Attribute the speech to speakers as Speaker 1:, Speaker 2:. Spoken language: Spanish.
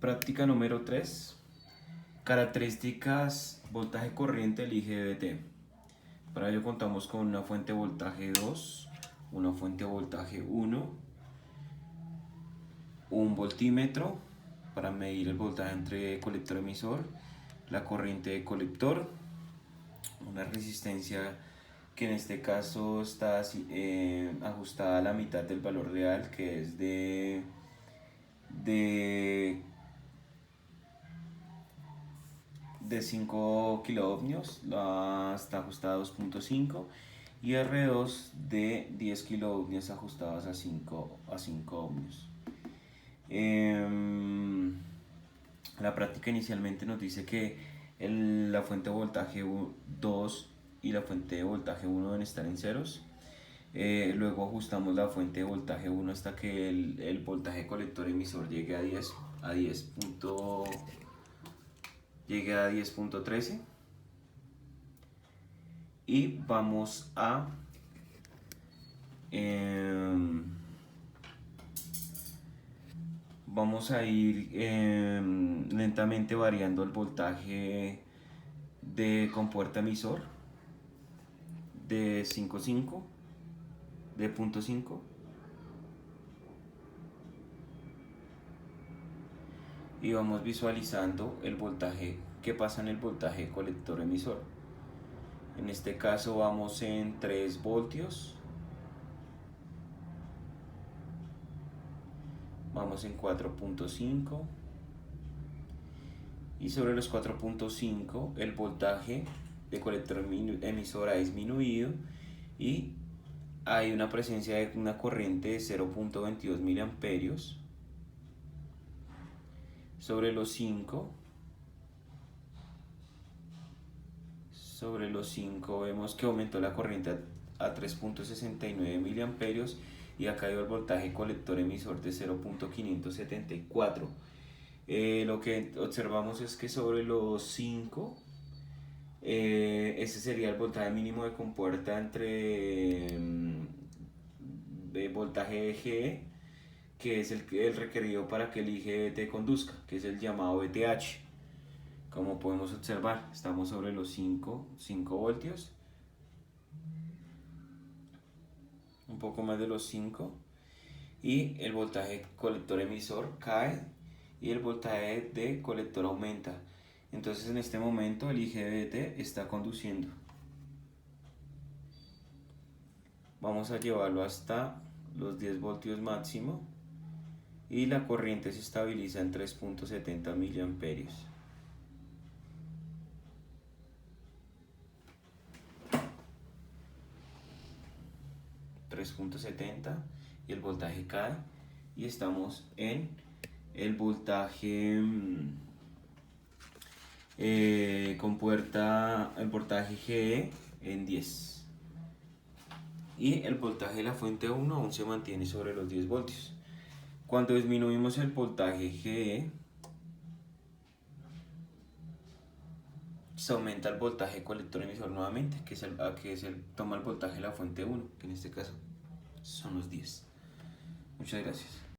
Speaker 1: Práctica número 3. Características voltaje corriente del IGBT. Para ello contamos con una fuente de voltaje 2, una fuente de voltaje 1, un voltímetro para medir el voltaje entre colector y emisor, la corriente de colector, una resistencia que en este caso está ajustada a la mitad del valor real, que es de 5 kiloohmios, está ajustada a 2.5, y R2 de 10 kiloohmios ajustados a 5 ohmios. La práctica inicialmente nos dice que la fuente de voltaje 2 y la fuente de voltaje 1 deben estar en ceros. Luego ajustamos la fuente de voltaje 1 hasta que el voltaje colector emisor llegue a 10.13, y vamos a ir lentamente variando el voltaje de compuerta emisor de 0.5 y vamos visualizando el voltaje que pasa en el voltaje colector emisor. En este caso vamos en 3 voltios, vamos en 4.5, y sobre los 4.5 el voltaje de colector emisor ha disminuido y hay una presencia de una corriente de 0.22 miliamperios. Sobre los 5 vemos que aumentó la corriente a 3.69 miliamperios y ha caído el voltaje colector emisor de 0.574. Lo que observamos es que sobre los 5, ese sería el voltaje mínimo de compuerta entre voltaje GE, que es el requerido para que el IGBT conduzca, que es el llamado VTH. Como podemos observar, estamos sobre los 5 voltios, un poco más de los 5, y el voltaje colector emisor cae y el voltaje de colector aumenta. Entonces en este momento el IGBT está conduciendo. Vamos a llevarlo hasta los 10 voltios máximo y la corriente se estabiliza en 3.70 miliamperios. Y el voltaje cae y estamos en el voltaje compuerta, el voltaje GE en 10, y el voltaje de la fuente 1 aún se mantiene sobre los 10 voltios. Cuando disminuimos el voltaje GE, se aumenta el voltaje colector emisor nuevamente, que toma el voltaje de la fuente 1, que en este caso son los 10. Muchas gracias.